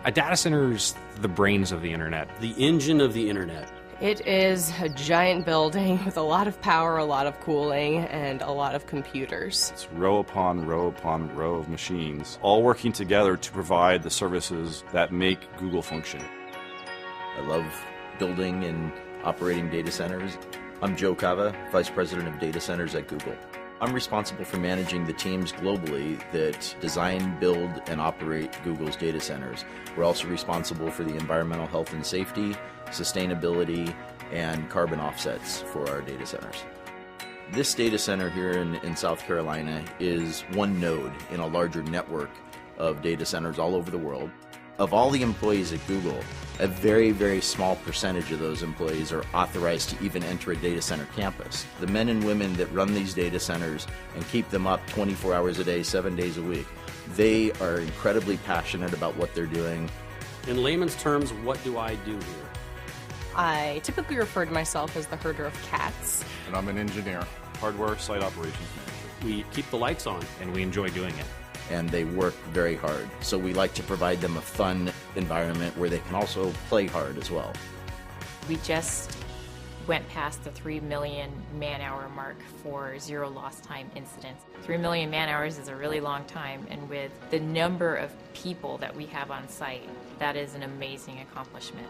A data center's the brains of the internet. The engine of the internet. It is a giant building with a lot of power, a lot of cooling, and a lot of computers. It's row upon row upon row of machines, all working together to provide the services that make Google function. I love building and operating data centers. I'm Joe Cava, Vice President of Data Centers at Google. I'm responsible for managing the teams globally that design, build, and operate Google's data centers. We're also responsible for the environmental health and safety, sustainability, and carbon offsets for our data centers. This data center here in South Carolina is one node in a larger network of data centers all over the world. Of all the employees at Google, a very, very small percentage of those employees are authorized to even enter a data center campus. The men and women that run these data centers and keep them up 24 hours a day, 7 days a week, they are incredibly passionate about what they're doing. In layman's terms, what do I do here? I typically refer to myself as the herder of cats. And I'm an engineer, hardware site operations manager. We keep the lights on. And we enjoy doing it. And they work very hard. So we like to provide them a fun environment where they can also play hard as well. We just went past the 3 million man-hour mark for zero lost time incidents. 3 million man-hours is a really long time, and with the number of people that we have on site, that is an amazing accomplishment.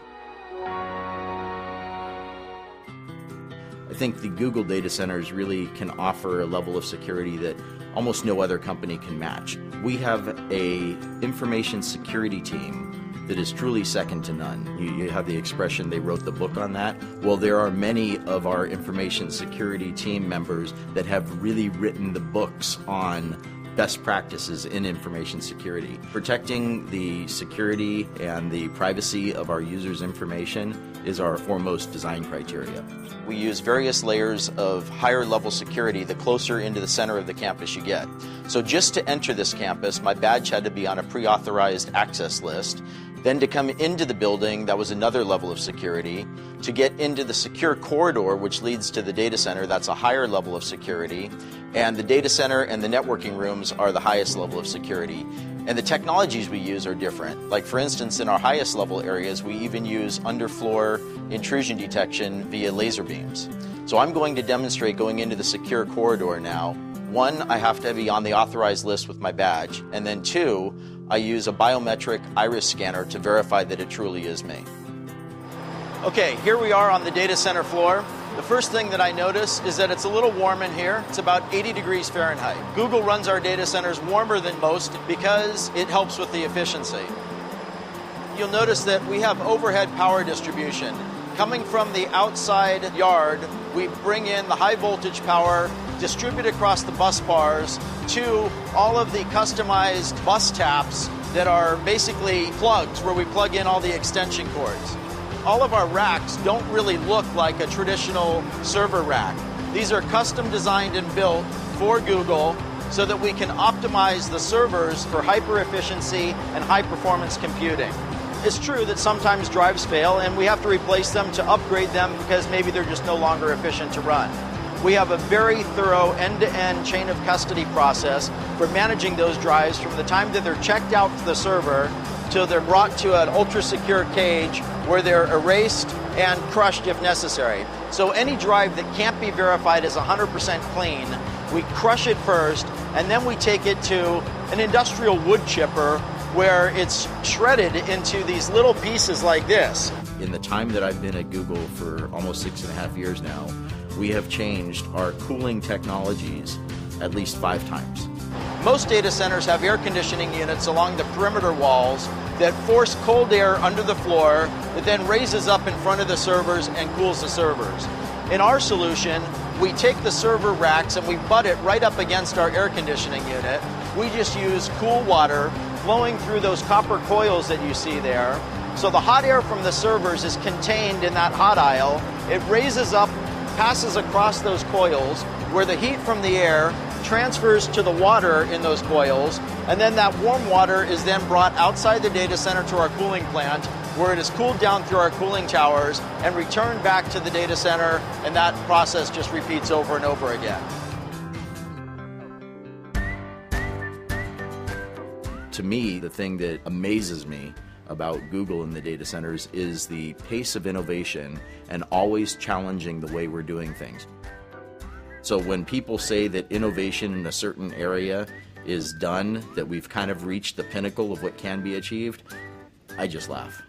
I think the Google data centers really can offer a level of security that almost no other company can match. We have a information security team that is truly second to none. You have the expression, they wrote the book on that. Well, there are many of our information security team members that have really written the books on best practices in information security. Protecting the security and the privacy of our users' information is our foremost design criteria. We use various layers of higher level security the closer into the center of the campus you get. So just to enter this campus, my badge had to be on a pre-authorized access list. Then to come into the building, that was another level of security. To get into the secure corridor, which leads to the data center, that's a higher level of security. And the data center and the networking rooms are the highest level of security. And the technologies we use are different. Like for instance, in our highest level areas, we even use underfloor intrusion detection via laser beams. So I'm going to demonstrate going into the secure corridor now. One, I have to be on the authorized list with my badge. And then two, I use a biometric iris scanner to verify that it truly is me. Okay, here we are on the data center floor. The first thing that I notice is that it's a little warm in here. It's about 80 degrees Fahrenheit. Google runs our data centers warmer than most because it helps with the efficiency. You'll notice that we have overhead power distribution. Coming from the outside yard, we bring in the high voltage power, distribute across the bus bars to all of the customized bus taps that are basically plugs where we plug in all the extension cords. All of our racks don't really look like a traditional server rack. These are custom designed and built for Google so that we can optimize the servers for hyper efficiency and high performance computing. It's true that sometimes drives fail and we have to replace them to upgrade them because maybe they're just no longer efficient to run. We have a very thorough end-to-end chain of custody process for managing those drives from the time that they're checked out to the server till they're brought to an ultra-secure cage where they're erased and crushed if necessary. So any drive that can't be verified as 100% clean, we crush it first, and then we take it to an industrial wood chipper where it's shredded into these little pieces like this. In the time that I've been at Google for almost 6.5 years now, we have changed our cooling technologies at least 5 times. Most data centers have air conditioning units along the perimeter walls that force cold air under the floor that then raises up in front of the servers and cools the servers. In our solution, we take the server racks and we butt it right up against our air conditioning unit. We just use cool water flowing through those copper coils that you see there. So the hot air from the servers is contained in that hot aisle. It raises up, passes across those coils, where the heat from the air transfers to the water in those coils, and then that warm water is then brought outside the data center to our cooling plant, where it is cooled down through our cooling towers and returned back to the data center, and that process just repeats over and over again. To me, the thing that amazes me about Google in the data centers is the pace of innovation and always challenging the way we're doing things. So when people say that innovation in a certain area is done, that we've kind of reached the pinnacle of what can be achieved, I just laugh.